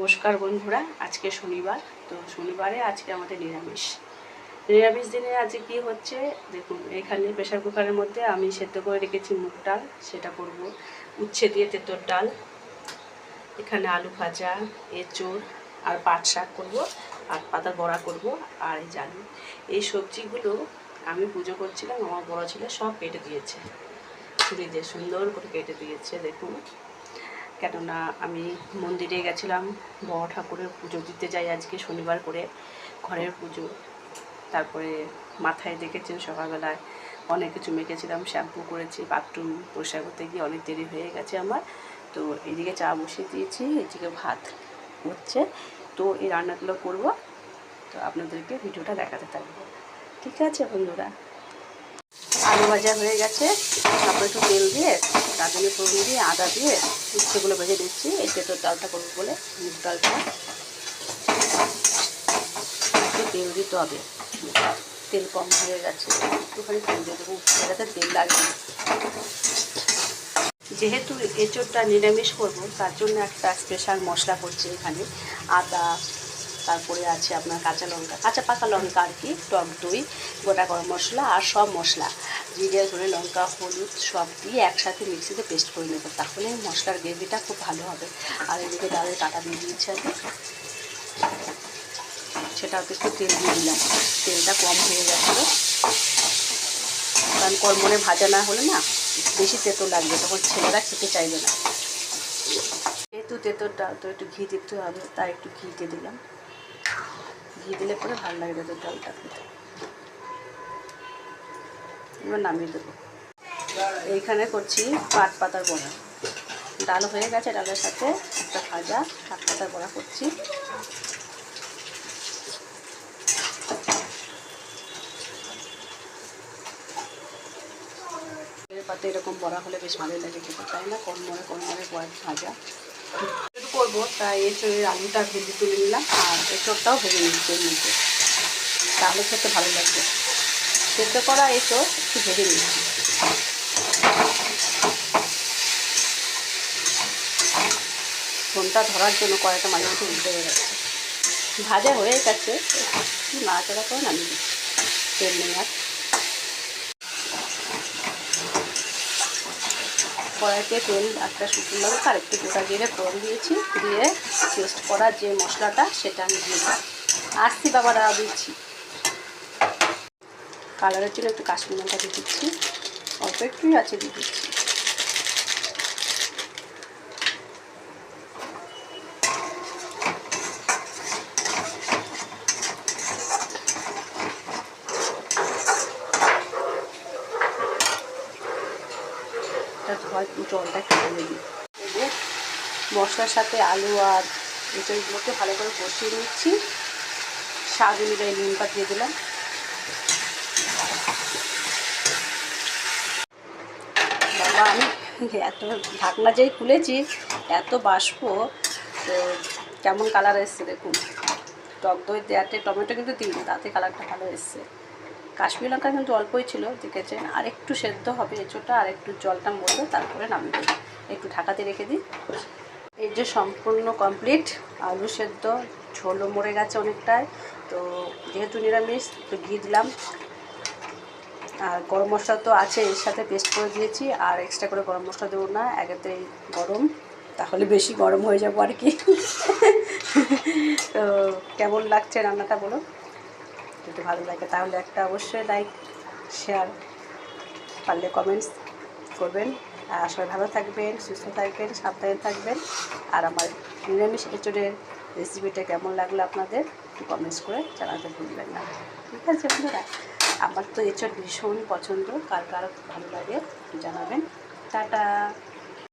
নমস্কার বন্ধুরা, আজকে শনিবার। তো শনিবারে আজকে আমাদের নিরামিষ দিনে আজকে কি হচ্ছে দেখুন। এখানে প্রেসার কুকারের মধ্যে আমি সেদ্ধ করে রেখেছি মুগ ডাল, সেটা করব। উচ্ছে দিয়ে তেঁতুর ডাল, এখানে আলু ভাজা, এঁচোড় আর পাট শাক করবো, আর পাতার বড়া করব, আর এই আলু। এই সবজিগুলো আমি পুজো করছিলাম, আমার বড় ছেলে সব কেটে দিয়েছে, ছুরি দিয়ে সুন্দর করে কেটে দিয়েছে দেখুন। কেননা আমি মন্দিরে গেছিলাম, বড় ঠাকুরের পুজো দিতে যাই আজকে শনিবার করে, ঘরের পুজো। তারপরে মাথায় দেখেছেন সকালবেলায় অনেক কিছু মেখেছিলাম, শ্যাম্পু করেছি, বাথরুম পরিষ্কার করতে গিয়ে অনেক দেরি হয়ে গেছে আমার। তো এদিকে চা বসিয়ে দিয়েছি, এদিকে ভাত হচ্ছে। তো এই রান্নাগুলো করব, তো আপনাদেরকে ভিডিওটা দেখাতে থাকবো। ঠিক আছে বন্ধুরা, আলু ভাজা হয়ে গেছে, তারপর একটু তেল দিয়ে রাঁধুনি ফোড়ন দিয়ে আদা দিয়ে উচ্ছেগুলো ভেজে দিচ্ছি। এই তেঁতুর ডালটা করবো বলে মুগ ডালটা একটু তেল দিতে হবে, তেল কম হয়ে গেছে, একটুখানি তেল দিয়ে দেবো, উচ্ছেটাতে তেল লাগবে। যেহেতু এঁচোড়টা নিরামিষ করবো, তার জন্য একটা স্পেশাল মশলা করছি এখানে। আদা, তারপরে আছে আপনার কাঁচা লঙ্কা, কাঁচা পাকা লঙ্কা আর কি, টক দই, গোটা গরম মশলা আর সব মশলা, জিরে ধরে লঙ্কা হলুদ সব দিয়ে একসাথে মিক্সিতে পেস্ট করে নেবো, তাহলে মশলার গ্রেভিটা খুব ভালো হবে। আর এদিকে ডালের কাটা দিয়ে দিয়েছি আমি, সেটাতে একটু তেল দিয়ে দিলাম, তেলটা কম হয়ে গেছিলো, কারণ কড়মড়ে ভাজা না হলে না বেশি তেতো লাগবে, তখন ছেলেরা খেতে চাইবে না। যেহেতু তেঁতোর ডাল তো একটু ঘি দিতে হবে, তাই একটু ঘি দিয়ে দিলাম, ঘি দিলে পরে ভালো লাগে তেঁতোর ডালটা খেতে। এবার নামিয়ে দেবো। এইখানে করছি পাট পাতার বড়া, ডাল হয়ে গেছে, ডালের সাথে একটা ভাজা পাট পাতার বড়া করছি। পাতে এরকম বড়া হলে বেশ ভালোই লাগে খেতে, তাই না? কড়মড়ে বড়া ভাজা শুরু করবো, তাই এঁচোড়ের আলুটা ভেজে তুলে নিলাম, আর এঁচোড়টাও ভেজে নিচ্ছি এর মধ্যে, তাহলে খেতে ভালো লাগবে। সেদ্ধ করা এঁচোড় একটু ভেজে নিচ্ছি। ফোনটা ধরার জন্য কড়াইটা মাঝে মাঝে উল্টে হয়ে গেছে। ভাজা হয়ে গেছে, একটু নাড়াচাড়া করে নামিয়ে দিচ্ছি, তেল নেই আর। কড়াইতে তেল একটা শুকনো লঙ্কা আর একটু গোটা জিরে ফোড়ন দিয়েছি, দিয়ে পেস্ট করা যে মশলাটা সেটা আমি দিয়ে দিলাম। আসছি বাবা, দাঁড়া দিচ্ছি। কালারের জন্য একটু কাশ্মীরি লঙ্কা দিয়ে দিচ্ছি, অল্প একটুই আছে, দিয়ে দিচ্ছি। জলটা একটু দিয়ে দিই। এই যে মশলার সাথে আলু আর এঁচোড়গুলোকে ভালো করে কষিয়ে নিচ্ছি, স্বাদ অনুযায়ী নুনটা দিয়ে দিলাম। বাবা, আমি এত ঢাকনা যেই খুলেছি এত বাষ্প, তো কেমন কালার এসছে দেখুন। টক দই দেওয়াতে টমেটো কিন্তু দিন, তাতে কালারটা ভালো এসছে। কাশ্মীরি লঙ্কা কিন্তু অল্পই ছিল, দেখেছেন। আর একটু সেদ্ধ হবে এঁচোড়টা, আর একটু জলটা মরবে, তারপরে নামিয়ে দেবো, একটু ঢাকাতে রেখে দিই। এই যে সম্পূর্ণ কমপ্লিট, আলু সেদ্ধ, ঝোলও মরে গেছে অনেকটাই। তো যেহেতু নিরামিষ, একটু ঘি দিলাম, আর গরম মশলা তো আছে, এর সাথে পেস্ট করে দিয়েছি, আর এক্সট্রা করে গরম মশলা দেবো না, একেতেই গরম, তাহলে বেশি গরম হয়ে যাবো আর কি। তো কেমন লাগছে রান্নাটা বলো, যদি ভালো লাগে তাহলে একটা অবশ্যই লাইক শেয়ার, পারলে কমেন্টস করবেন। আর সবাই ভালো থাকবেন, সুস্থ থাকবেন, সাবধানে থাকবেন। আর আমার নিরামিষ এঁচোড়ের রেসিপিটা কেমন লাগলো আপনাদের একটু কমেন্টস করে জানাতে ভুলবেন না। ঠিক আছে বন্ধুরা, আমার তো এঁচোড় ভীষণ পছন্দ, কার কার ভালো লাগে একটু জানাবেন। টাটা।